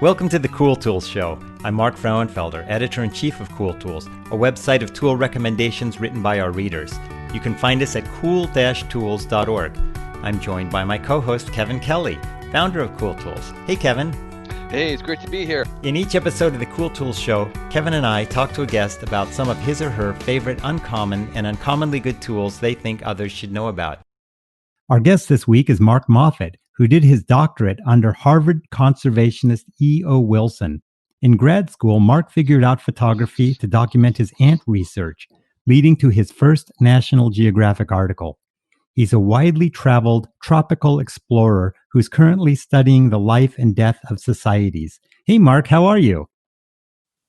Welcome to the Cool Tools Show. I'm Mark Frauenfelder, Editor-in-Chief of Cool Tools, a website of tool recommendations written by our readers. You can find us at cool-tools.org. I'm joined by my co-host, Kevin Kelly, founder of Cool Tools. Hey, Kevin. Hey, it's great to be here. In each episode of the Cool Tools Show, Kevin and I talk to a guest about some of his or her favorite uncommon and uncommonly good tools they think others should know about. Our guest this week is Mark Moffett, who did his doctorate under Harvard conservationist E.O. Wilson. In grad school, Mark figured out photography to document his ant research, leading to his first National Geographic article. He's a widely traveled tropical explorer who's currently studying the life and death of societies. Hey, Mark, how are you?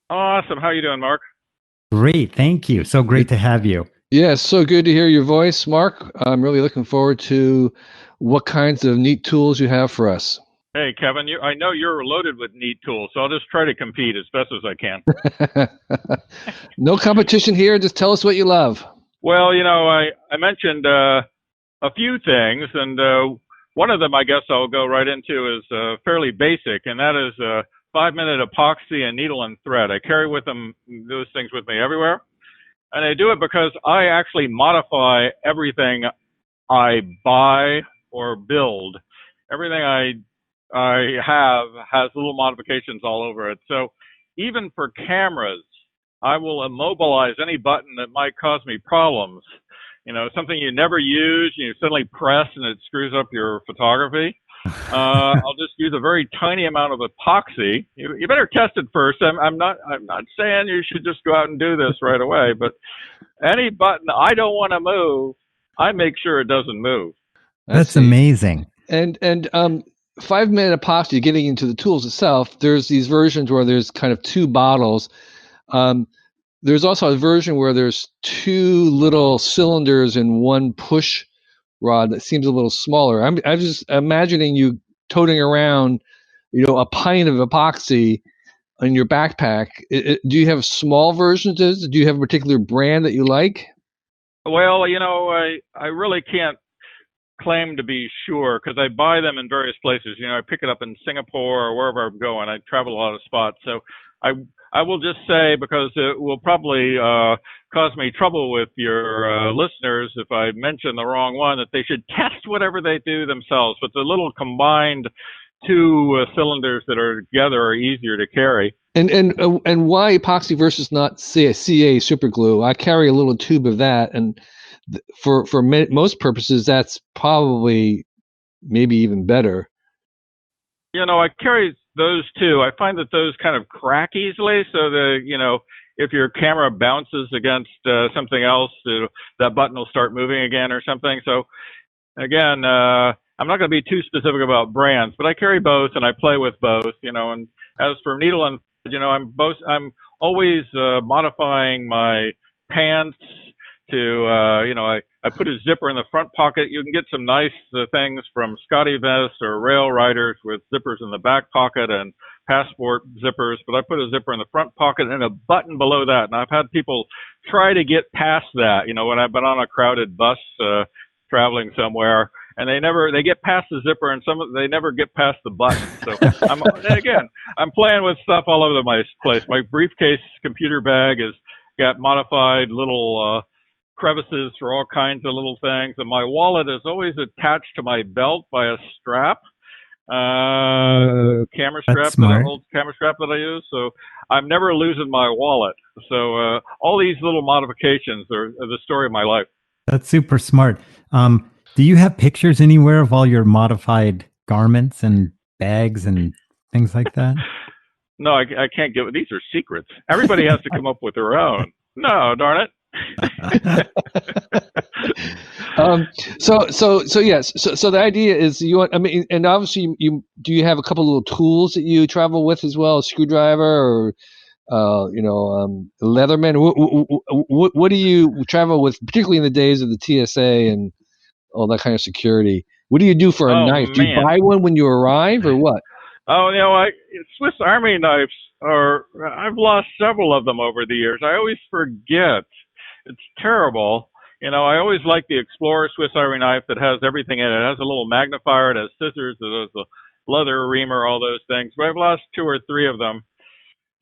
Awesome. How are you doing, Mark? Great, thank you. So great to have you. Yeah, so good to hear your voice, Mark. I'm really looking forward to what kinds of neat tools you have for us. Hey, Kevin, I know you're loaded with neat tools, so I'll just try to compete as best as I can. No competition here. Just tell us what you love. Well, I mentioned a few things, and one of them I guess I'll go right into is fairly basic, and that is 5-minute epoxy and needle and thread. I carry those things with me everywhere. And I do it because I actually modify everything I buy or build. Everything I have has little modifications all over it. So even for cameras, I will immobilize any button that might cause me problems. Something you never use, you suddenly press and it screws up your photography. I'll just use a very tiny amount of epoxy. You better test it first. I'm not saying you should just go out and do this right away, but any button I don't want to move, I make sure it doesn't move. That's amazing. And 5-minute epoxy, getting into the tools itself, there's these versions where there's kind of two bottles. There's also a version where there's two little cylinders and one push rod that seems a little smaller. I'm just imagining you toting around, a pint of epoxy in your backpack. Do you have small versions of this? Do you have a particular brand that you like? Well, I really can't claim to be sure because I buy them in various places. I pick it up in Singapore or wherever I'm going. I travel a lot of spots. So I will just say, because it will probably cause me trouble with your listeners if I mention the wrong one, that they should test whatever they do themselves. But the little combined two cylinders that are together are easier to carry. And why epoxy versus not CA super glue? I carry a little tube of that, and for most purposes, that's probably maybe even better. I carry those two. I find that those kind of crack easily, so if your camera bounces against something else, that button will start moving again or something. So again, I'm not going to be too specific about brands, but I carry both and I play with both, and as for needle and, I'm always modifying my pants to, I put a zipper in the front pocket. You can get some nice things from Scotty vests or rail riders with zippers in the back pocket and passport zippers, but I put a zipper in the front pocket and a button below that. And I've had people try to get past that, when I've been on a crowded bus traveling somewhere, and they get past the zipper and they never get past the button. So I'm playing with stuff all over the place. My briefcase computer bag has got modified little crevices for all kinds of little things, and my wallet is always attached to my belt by a strap, camera strap, an old camera strap that I use, so I'm never losing my wallet. So all these little modifications are the story of my life. That's super smart. Do you have pictures anywhere of all your modified garments and bags and things like that? No, I can't give it. These are secrets. Everybody has to come up with their own. No, darn it. So the idea is and obviously do you have a couple little tools that you travel with as well, a screwdriver or Leatherman? What do you travel with, particularly in the days of the TSA and all that kind of security? What do you do for a knife? Do you buy one when you arrive or what? Oh, Swiss Army knives I've lost several of them over the years. I always forget. It's terrible. I always like the Explorer Swiss Army knife that has everything in it. It has a little magnifier, it has scissors, it has a leather reamer, all those things. But I've lost 2 or 3 of them.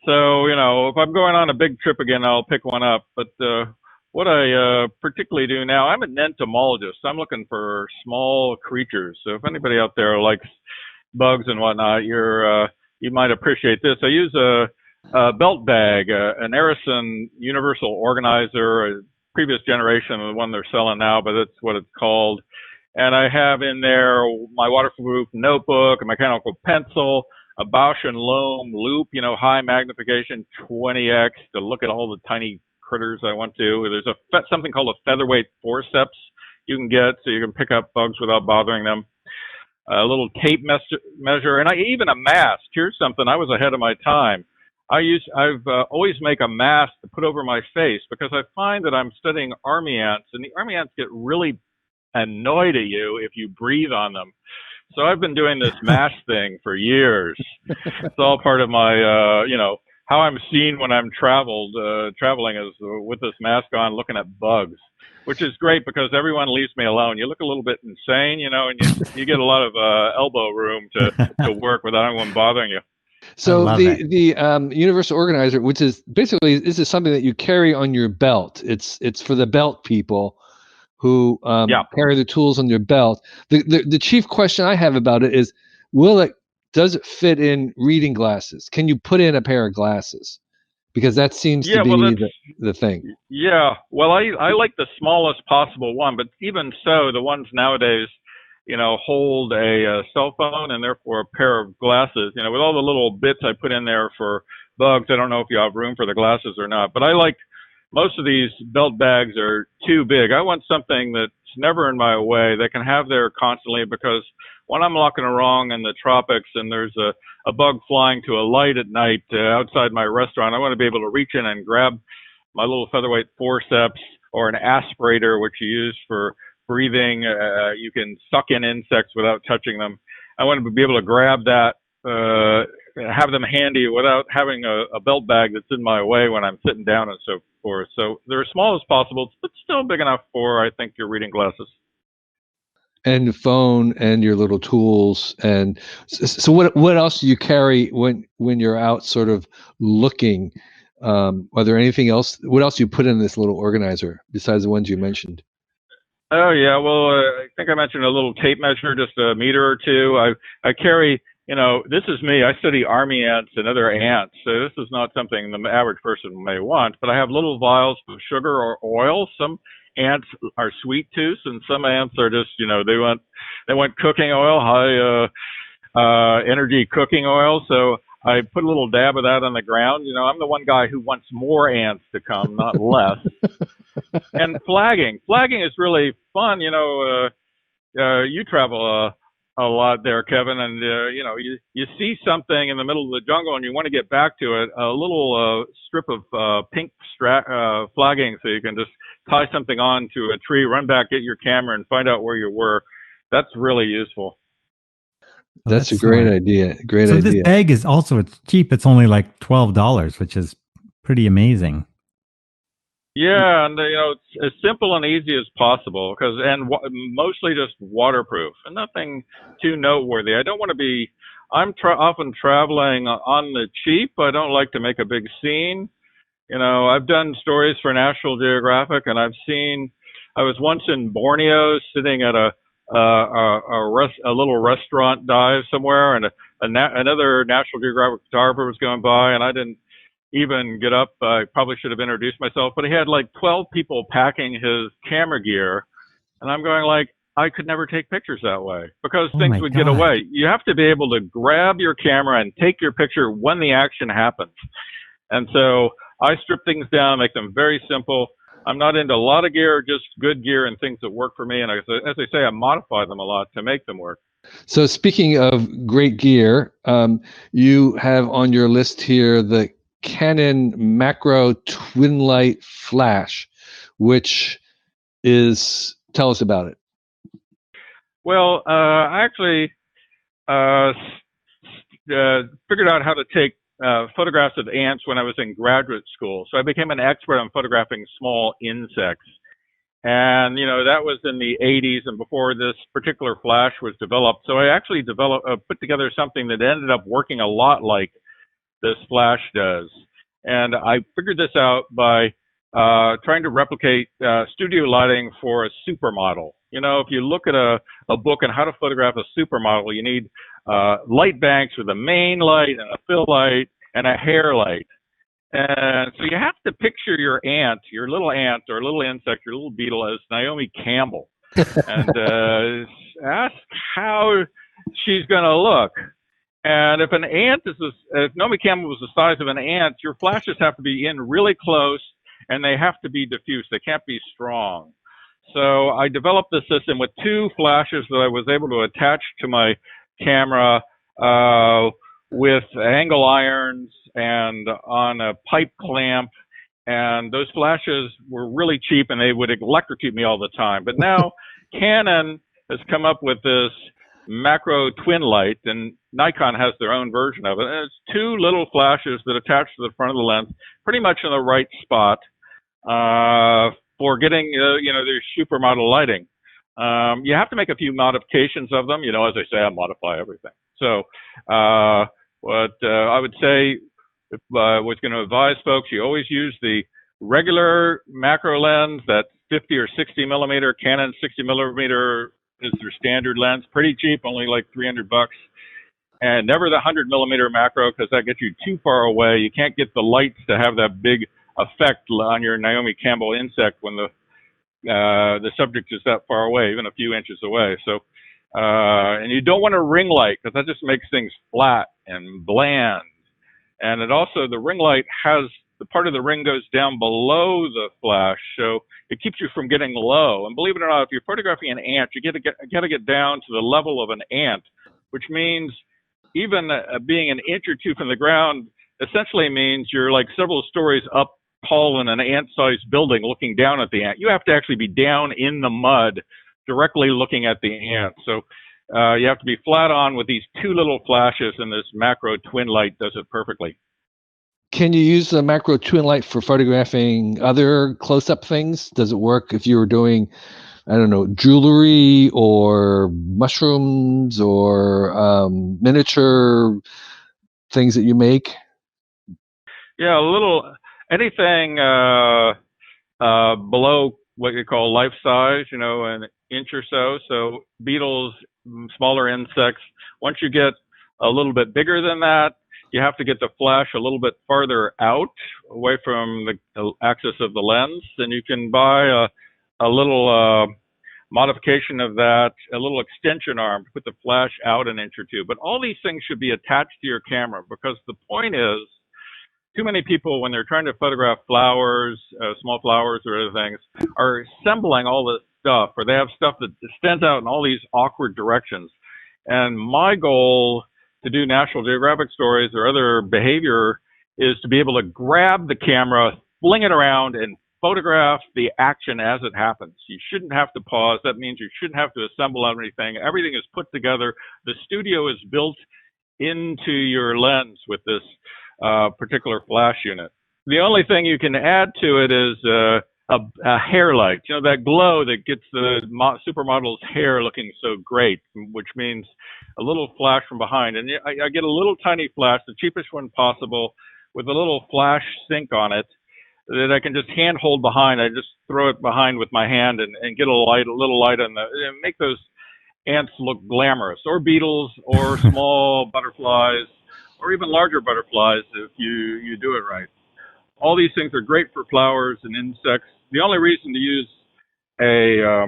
So, if I'm going on a big trip again, I'll pick one up. But what I particularly do now, I'm an entomologist. I'm looking for small creatures. So if anybody out there likes bugs and whatnot, you might appreciate this. I use a belt bag, an Arison Universal Organizer, a previous generation of the one they're selling now, but that's what it's called. And I have in there my waterproof notebook, a mechanical pencil, a Bausch and Lomb loop, high magnification 20x to look at all the tiny critters I want to. There's something called a Featherweight Forceps you can get so you can pick up bugs without bothering them. A little tape measure, and even a mask. Here's something, I was ahead of my time. I've always make a mask to put over my face because I find that I'm studying army ants, and the army ants get really annoyed at you if you breathe on them. So I've been doing this mask thing for years. It's all part of my, how I'm seen when I'm traveling is with this mask on, looking at bugs, which is great because everyone leaves me alone. You look a little bit insane, and you get a lot of elbow room to work without anyone bothering you. So the Universal Organizer, which is basically, this is something that you carry on your belt. It's for the belt people who carry the tools on their belt. The chief question I have about it is, does it fit in reading glasses? Can you put in a pair of glasses? Because that seems to be the thing. Yeah, well, I like the smallest possible one, but even so, the ones nowadays, hold a cell phone and therefore a pair of glasses. With all the little bits I put in there for bugs, I don't know if you have room for the glasses or not, but I like most of these belt bags are too big. I want something that's never in my way, that can have there constantly, because when I'm walking along in the tropics and there's a bug flying to a light at night outside my restaurant, I want to be able to reach in and grab my little Featherweight Forceps or an aspirator, which you use for breathing. You can suck in insects without touching them. I want to be able to grab that, have them handy without having a belt bag that's in my way when I'm sitting down and so forth. So they're as small as possible, but still big enough for, I think, your reading glasses. And the phone and your little tools. And so what else do you carry when you're out sort of looking? Are there anything else? What else do you put in this little organizer besides the ones you mentioned? Oh, yeah. Well, I think I mentioned a little tape measure, just a meter or two. I carry, this is me. I study army ants and other ants. So this is not something the average person may want, but I have little vials of sugar or oil. Some ants are sweet tooths, and some ants are just, they want cooking oil, high energy cooking oil. So I put a little dab of that on the ground. I'm the one guy who wants more ants to come, not less. And flagging is really fun. You travel a lot there, Kevin, and you see something in the middle of the jungle and you want to get back to it. A little strip of pink flagging, so you can just tie something on to a tree, run back, get your camera, and find out where you were. That's really useful. That's a great idea. Great idea. So this bag is also, it's cheap. It's only like $12, which is pretty amazing. Yeah, and it's as simple and easy as possible, mostly just waterproof and nothing too noteworthy. I don't want to be. I'm often traveling on the cheap. I don't like to make a big scene. I've done stories for National Geographic, and I was once in Borneo, sitting at a little restaurant dive somewhere, and another National Geographic photographer was going by, and I didn't even get up. I probably should have introduced myself, but he had like 12 people packing his camera gear, and I'm going like, I could never take pictures that way because things would get away. You have to be able to grab your camera and take your picture when the action happens. And so I strip things down, make them very simple. I'm not into a lot of gear, just good gear and things that work for me. And as I say, I modify them a lot to make them work. So speaking of great gear, you have on your list here the Canon macro Twinlight flash, which is, tell us about it. Well, I actually figured out how to take photographs of ants when I was in graduate school. So I became an expert on photographing small insects. And, that was in the 80s and before this particular flash was developed. So I actually put together something that ended up working a lot like this flash does. And I figured this out by trying to replicate studio lighting for a supermodel. If you look at a book on how to photograph a supermodel, you need light banks with a main light and a fill light and a hair light. And so you have to picture your ant, your little ant or little insect, your little beetle as Naomi Campbell, and ask how she's going to look. And if if Naomi Campbell was the size of an ant, your flashes have to be in really close, and they have to be diffuse. They can't be strong. So I developed the system with 2 flashes that I was able to attach to my camera with angle irons and on a pipe clamp. And those flashes were really cheap, and they would electrocute me all the time. But now Canon has come up with this macro Twinlight, and Nikon has their own version of it. And it's 2 little flashes that attach to the front of the lens, pretty much in the right spot for getting, their supermodel lighting. You have to make a few modifications of them. As I say, I modify everything. So what I would say, if I was going to advise folks, you always use the regular macro lens, that 50 or 60 millimeter. Canon 60 millimeter is their standard lens, pretty cheap, only like $300. And never the 100 millimeter macro, because that gets you too far away. You can't get the lights to have that big effect on your Naomi Campbell insect when the subject is that far away, even a few inches away. So, and you don't want a ring light, because that just makes things flat and bland. And it also, the ring light has, the part of the ring goes down below the flash, so it keeps you from getting low. And believe it or not, if you're photographing an ant, you got to get down to the level of an ant, which means even being an inch or 2 from the ground essentially means you're like several stories up tall in an ant-sized building looking down at the ant. You have to actually be down in the mud directly looking at the ant. So you have to be flat on with these 2 little flashes, and this macro Twinlight does it perfectly. Can you use the macro Twinlight for photographing other close-up things? Does it work if you were doing, I don't know, jewelry or mushrooms or miniature things that you make? Yeah, anything below what you call life size, an inch or so. So beetles, smaller insects. Once you get a little bit bigger than that, you have to get the flash a little bit farther out, away from the axis of the lens. And you can buy a little modification of that, a little extension arm to put the flash out an inch or 2. But all these things should be attached to your camera, because the point is, too many people, when they're trying to photograph flowers, small flowers or other things, are assembling all this stuff, or they have stuff that extends out in all these awkward directions. And my goal to do National Geographic stories or other behavior is to be able to grab the camera, fling it around, and photograph the action as it happens. You shouldn't have to pause. That means you shouldn't have to assemble everything. Everything is put together. The studio is built into your lens with this particular flash unit. The only thing you can add to it is a hair light, that glow that gets the supermodel's hair looking so great, which means a little flash from behind. And I get a little tiny flash, the cheapest one possible, with a little flash sink on it that I can just hand hold behind. I just throw it behind with my hand and get a little light on and make those ants look glamorous, or beetles, or small butterflies, or even larger butterflies if you do it right. All these things are great for flowers and insects. The only reason to use a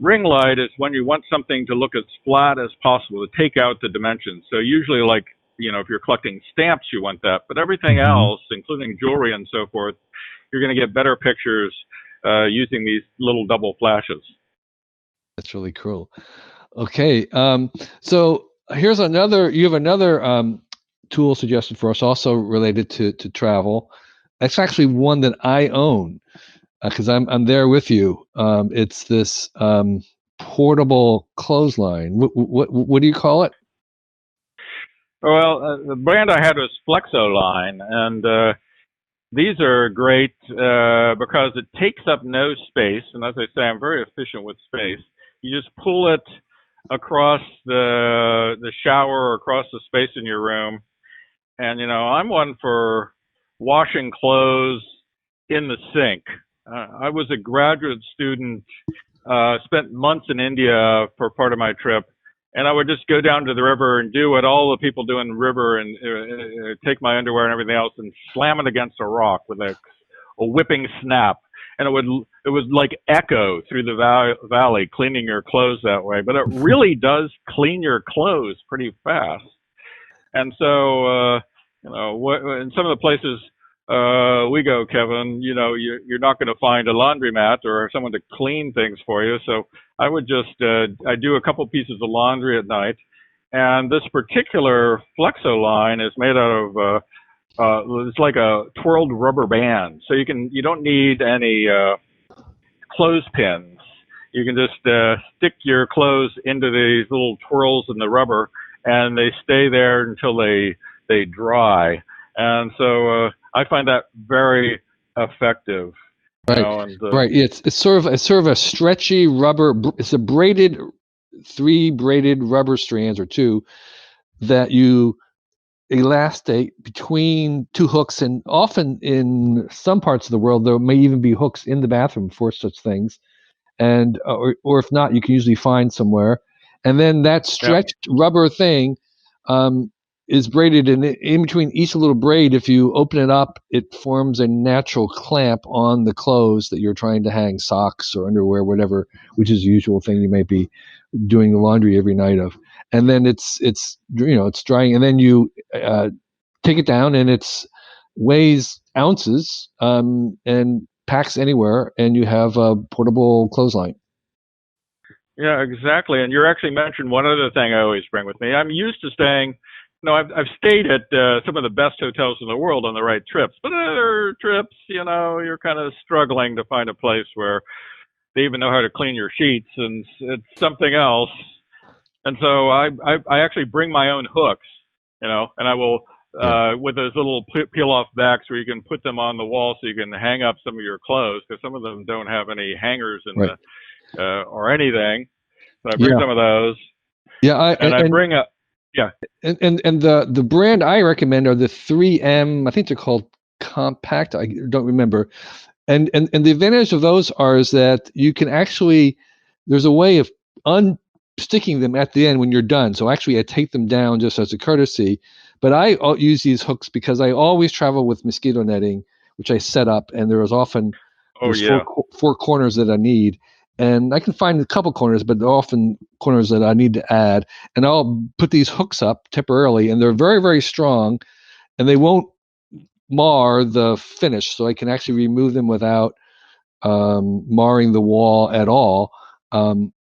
ring light is when you want something to look as flat as possible, to take out the dimensions. So usually, like, if you're collecting stamps, you want that. But everything else, including jewelry and so forth, you're going to get better pictures using these little double flashes. That's really cool. Okay. So here's you have another tool suggested for us, also related to travel. It's actually one that I own, because I'm there with you. It's this portable clothesline. What do you call it? Well, the brand I had was Flexoline, and these are great because it takes up no space, and as I say, I'm very efficient with space. You just pull it across the shower or across the space in your room, and I'm one for washing clothes in the sink. I was a graduate student, spent months in India for part of my trip, and I would just go down to the river and do what all the people do in the river and take my underwear and everything else and slam it against a rock with a whipping snap. And it would like echo through the valley, cleaning your clothes that way. But it really does clean your clothes pretty fast. And so, in some of the places we go, Kevin, you're not going to find a laundromat or someone to clean things for you. So I would just, I do a couple pieces of laundry at night. And this particular Flexo line is made out of, it's like a twirled rubber band. So you don't need any clothespins. You can just stick your clothes into these little twirls in the rubber, and they stay there until they dry. And so I find that very effective. Right, right. It's sort of a stretchy rubber. It's a three braided rubber strands or two that you elastate between two hooks, and often in some parts of the world there may even be hooks in the bathroom for such things, and or if not, you can usually find somewhere. And then that stretched rubber thing is braided, and in between each little braid, if you open it up, it forms a natural clamp on the clothes that you're trying to hang, socks or underwear, whatever, which is the usual thing you may be doing the laundry every night of. And then it's drying, and then you take it down, and it's weighs ounces and packs anywhere, and you have a portable clothesline. Yeah, exactly. And you actually mentioned one other thing I always bring with me. I'm used to staying. I've stayed at some of the best hotels in the world on the right trips, but other trips, you're kind of struggling to find a place where they even know how to clean your sheets, and it's something else. And so I actually bring my own hooks, and I will, with those little peel-off backs where you can put them on the wall so you can hang up some of your clothes, because some of them don't have any hangers in or anything. So I bring some of those. Yeah, I bring a. Yeah. And the brand I recommend are the 3M, I think they're called Compact, I don't remember. And the advantage of those is that you can actually, there's a way of unsticking them at the end when you're done. So actually I take them down just as a courtesy, but I use these hooks because I always travel with mosquito netting, which I set up, and there is often four corners that I need. And I can find a couple corners, but there are often corners that I need to add. And I'll put these hooks up temporarily, and they're very, very strong, and they won't mar the finish. So I can actually remove them without marring the wall at all. And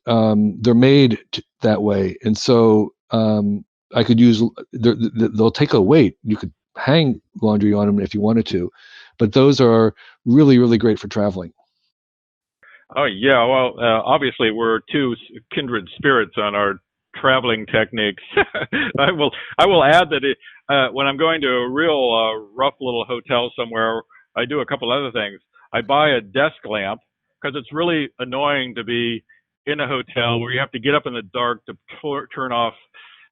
they're made that way. And so I could use, they'll take a weight. You could hang laundry on them if you wanted to. But those are really, really great for traveling. Oh yeah, well, obviously we're two kindred spirits on our traveling techniques. I will add that when I'm going to a real rough little hotel somewhere, I do a couple other things. I buy a desk lamp because it's really annoying to be in a hotel where you have to get up in the dark to turn off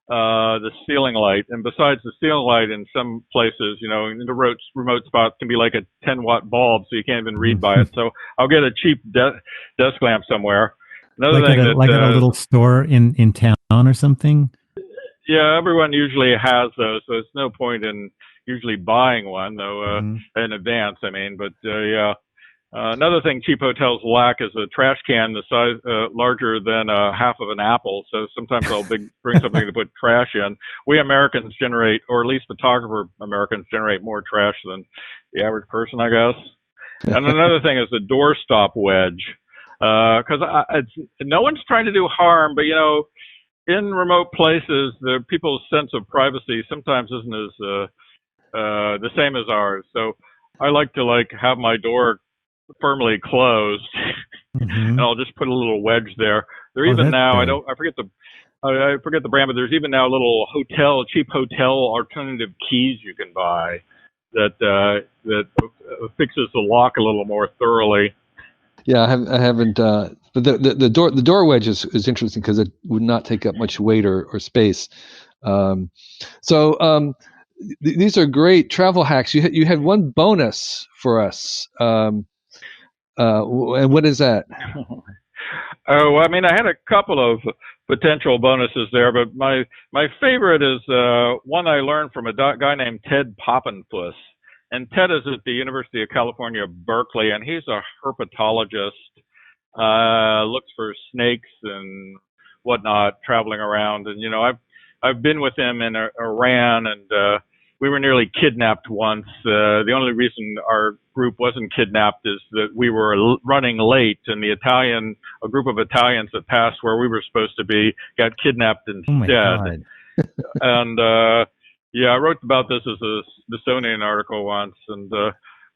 the ceiling light. And besides the ceiling light, in some places, in the remote spots can be like a 10-watt bulb, so you can't even read by it. So I'll get a cheap desk lamp somewhere. Another thing at a little store in town or something. Yeah, everyone usually has those, so it's no point in usually buying one, though in advance. I mean, but yeah. Another thing cheap hotels lack is a trash can the size larger than half of an apple. So sometimes I'll bring something to put trash in. We Americans generate, or at least photographer Americans generate, more trash than the average person, I guess. And another thing is the doorstop wedge, because no one's trying to do harm, but in remote places, the people's sense of privacy sometimes isn't as the same as ours. So I like to have my door firmly closed, and I'll just put a little wedge there. There even now, I forget the brand, but there's even now little cheap hotel alternative keys you can buy that fixes the lock a little more thoroughly. Yeah, I haven't. But the door wedge is interesting because it would not take up much weight or space. These are great travel hacks. You had one bonus for us. And what is that? Oh, I mean, I had a couple of potential bonuses there, but my favorite is one I learned from a guy named Ted Poppenfuss. And Ted is at the University of California, Berkeley, and he's a herpetologist, looks for snakes and whatnot traveling around. And, I've been with him in Iran, and we were nearly kidnapped once. The only reason our group wasn't kidnapped is that we were running late, and a group of Italians that passed where we were supposed to be got kidnapped instead. Oh my God. And I wrote about this as a Smithsonian article once, and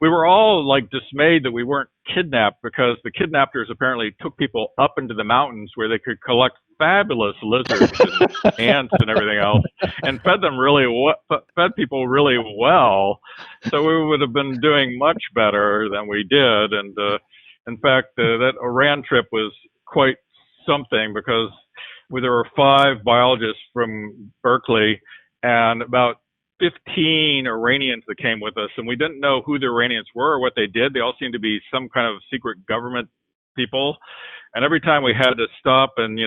we were all like dismayed that we weren't kidnapped because the kidnappers apparently took people up into the mountains where they could collect fabulous lizards and ants and everything else, and fed people really well. So we would have been doing much better than we did. And in fact, that Iran trip was quite something because there were 5 biologists from Berkeley and about 15 Iranians that came with us, and we didn't know who the Iranians were or what they did. They all seemed to be some kind of secret government people. And every time we had to stop and,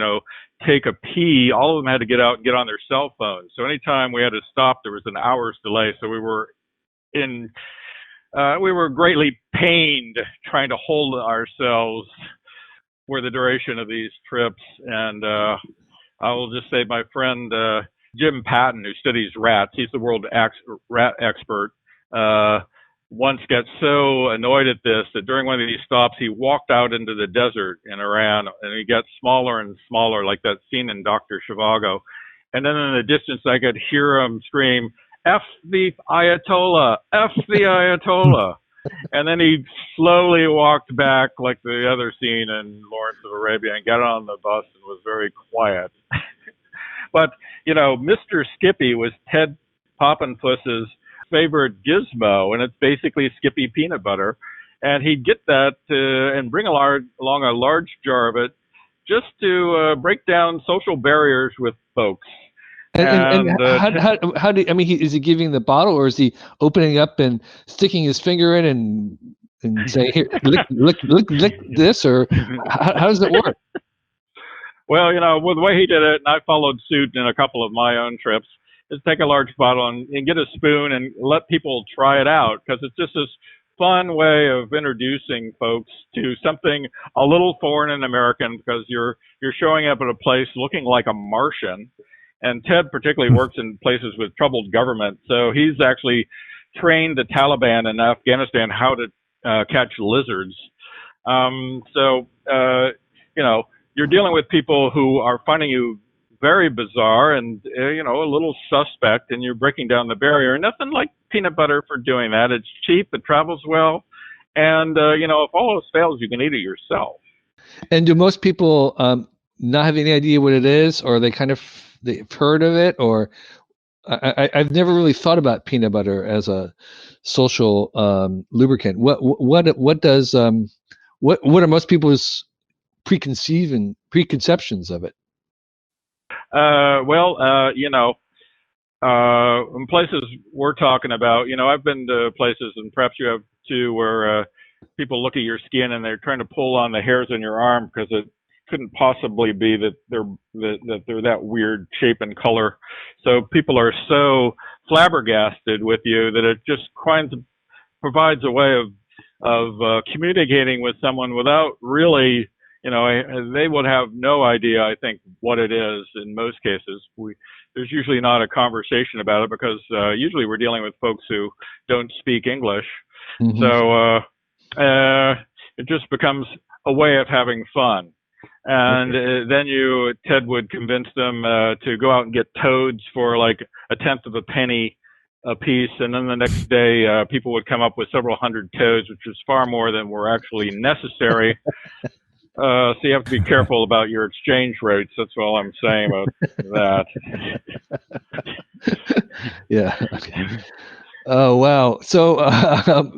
take a pee, all of them had to get out and get on their cell phones. So anytime we had to stop, there was an hour's delay. So we were greatly pained trying to hold ourselves for the duration of these trips. And I will just say my friend Jim Patton, who studies rats, he's the world rat expert, once got so annoyed at this that during one of these stops, he walked out into the desert in Iran, and he got smaller and smaller, like that scene in Dr. Zhivago. And then in the distance, I could hear him scream, "F the Ayatollah, F the Ayatollah." And then he slowly walked back like the other scene in Lawrence of Arabia and got on the bus and was very quiet. But, Mr. Skippy was Ted Poppenfuss's favorite gizmo, and it's basically Skippy peanut butter. And he'd get that and bring along a large jar of it just to break down social barriers with folks. And how do is he giving the bottle, or is he opening up and sticking his finger in and saying, "Here, lick this," or how does it work? Well, with the way he did it, and I followed suit in a couple of my own trips, is take a large bottle and get a spoon and let people try it out, because it's just this fun way of introducing folks to something a little foreign and American, because you're showing up at a place looking like a Martian. And Ted particularly works in places with troubled government, so he's actually trained the Taliban in Afghanistan how to catch lizards. You're dealing with people who are finding you very bizarre and, a little suspect, and you're breaking down the barrier. Nothing like peanut butter for doing that. It's cheap, it travels well, and, if all else fails, you can eat it yourself. And do most people not have any idea what it is, or they've heard of it, or I've never really thought about peanut butter as a social lubricant. What are most people's preconceptions of it? In places we're talking about, I've been to places, and perhaps you have too, where people look at your skin and they're trying to pull on the hairs on your arm because it couldn't possibly be that they're that weird shape and color. So people are so flabbergasted with you that it just provides a way of communicating with someone without really, they would have no idea, I think, what it is in most cases. There's usually not a conversation about it because usually we're dealing with folks who don't speak English. Mm-hmm. So it just becomes a way of having fun. And then Ted would convince them to go out and get toads for like a tenth of a penny a piece, and then the next day people would come up with several hundred toads, which is far more than were actually necessary. So you have to be careful about your exchange rates. That's all I'm saying about that. Yeah. Okay. Oh, wow. So,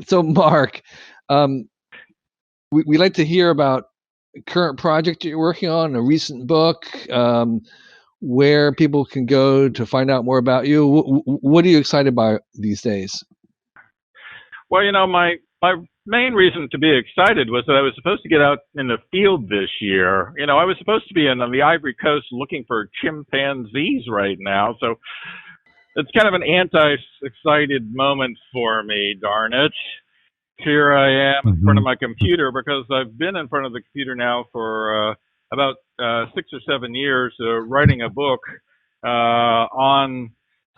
so Mark, um, we like to hear about current project you're working on, a recent book, where people can go to find out more about you. What are you excited by these days? Well, my main reason to be excited was that I was supposed to get out in the field this year. I was supposed to be on the Ivory Coast looking for chimpanzees right now. So it's kind of an anti-excited moment for me, darn it. Here I am in front of my computer because I've been in front of the computer now for about 6 or 7 years, writing a book on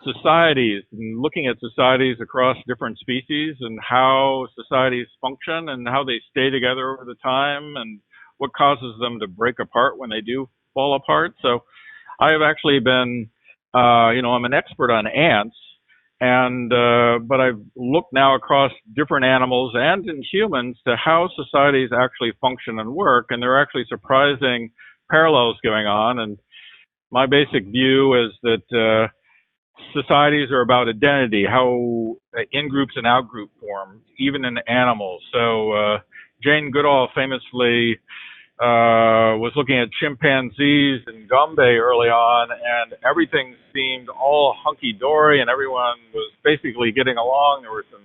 societies and looking at societies across different species and how societies function and how they stay together over the time and what causes them to break apart when they do fall apart. So I have actually been, I'm an expert on ants, and but I've looked now across different animals and in humans to how societies actually function and work, and there are actually surprising parallels going on. And my basic view is that societies are about identity, how in-groups and out-group form, even in animals. So Jane Goodall famously was looking at chimpanzees in Gombe early on, and everything seemed all hunky-dory, and everyone was basically getting along. There were some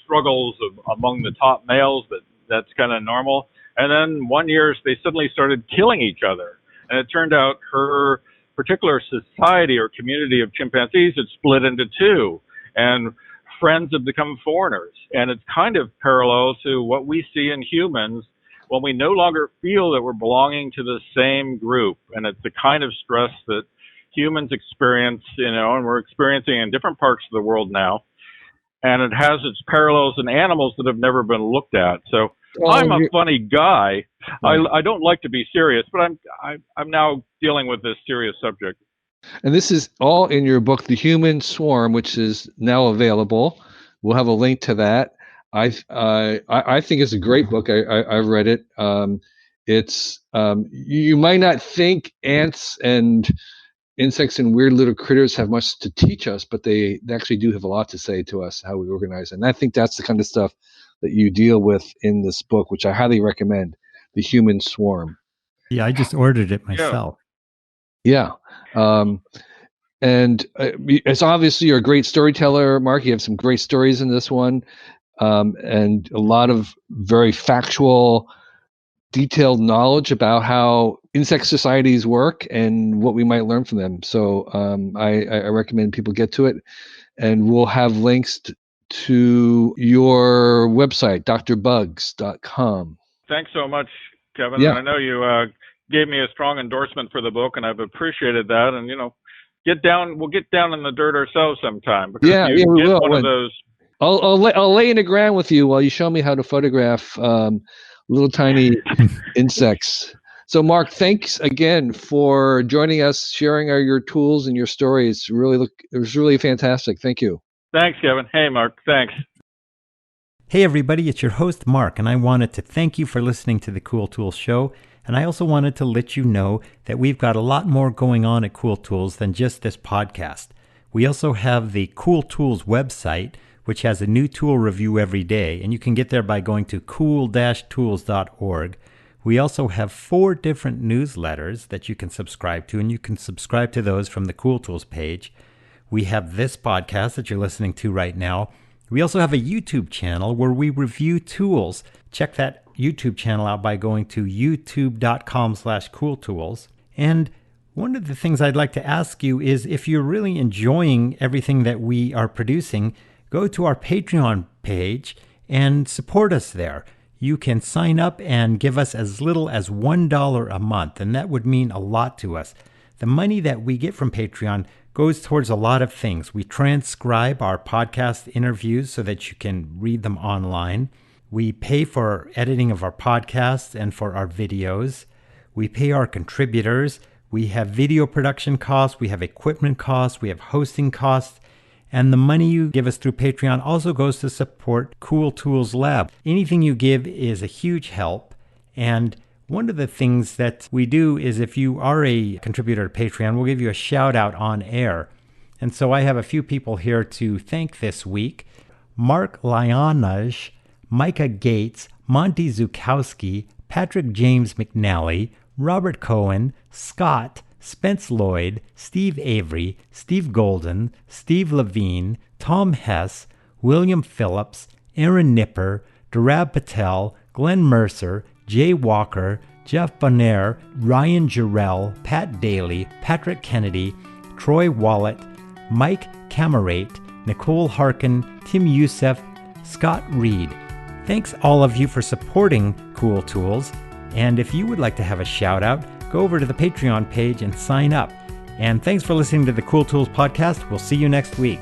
struggles among the top males, but that's kind of normal. And then one year, they suddenly started killing each other. And it turned out her particular society or community of chimpanzees had split into two, and friends have become foreigners. And it's kind of parallel to what we see in humans when we no longer feel that we're belonging to the same group. And it's the kind of stress that humans experience, and we're experiencing in different parts of the world now. And it has its parallels in animals that have never been looked at. So I'm a funny guy. I don't like to be serious, but I'm now dealing with this serious subject. And this is all in your book, The Human Swarm, which is now available. We'll have a link to that. I think it's a great book. I've read it. It's you might not think ants and insects and weird little critters have much to teach us, but they actually do have a lot to say to us, how we organize. And I think that's the kind of stuff that you deal with in this book, which I highly recommend, The Human Swarm. Yeah, I just ordered it myself. Yeah. And it's obviously you're a great storyteller, Mark. You have some great stories in this one, and a lot of very factual, detailed knowledge about how insect societies work and what we might learn from them. So I recommend people get to it, and we'll have links to your website, drbugs.com. Thanks so much, Kevin. Yeah. And I know you gave me a strong endorsement for the book, and I've appreciated that. And we'll get down in the dirt ourselves sometime. Because we will. One of those. I'll lay in the ground with you while you show me how to photograph little tiny insects. So, Mark, thanks again for joining us, sharing your tools and your stories. It was really fantastic. Thank you. Thanks, Kevin. Hey, Mark. Thanks. Hey, everybody. It's your host, Mark, and I wanted to thank you for listening to the Cool Tools Show. And I also wanted to let you know that we've got a lot more going on at Cool Tools than just this podcast. We also have the Cool Tools website, which has a new tool review every day, and you can get there by going to cool-tools.org. We also have 4 different newsletters that you can subscribe to, and you can subscribe to those from the Cool Tools page. We have this podcast that you're listening to right now. We also have a YouTube channel where we review tools. Check that YouTube channel out by going to youtube.com/cooltools. And one of the things I'd like to ask you is, if you're really enjoying everything that we are producing, go to our Patreon page and support us there. You can sign up and give us as little as $1 a month, and that would mean a lot to us. The money that we get from Patreon goes towards a lot of things. We transcribe our podcast interviews so that you can read them online. We pay for editing of our podcasts and for our videos. We pay our contributors. We have video production costs. We have equipment costs. We have hosting costs. And the money you give us through Patreon also goes to support Cool Tools Lab. Anything you give is a huge help. And one of the things that we do is, if you are a contributor to Patreon, we'll give you a shout out on air. And so I have a few people here to thank this week. Mark Lyanaj, Micah Gates, Monty Zukowski, Patrick James McNally, Robert Cohen, Scott, Spence Lloyd, Steve Avery, Steve Golden, Steve Levine, Tom Hess, William Phillips, Aaron Nipper, Durab Patel, Glenn Mercer, Jay Walker, Jeff Bonner, Ryan Jarrell, Pat Daly, Patrick Kennedy, Troy Wallet, Mike Camerate, Nicole Harkin, Tim Youssef, Scott Reed. Thanks all of you for supporting Cool Tools. And if you would like to have a shout out, go over to the Patreon page and sign up. And thanks for listening to the Cool Tools podcast. We'll see you next week.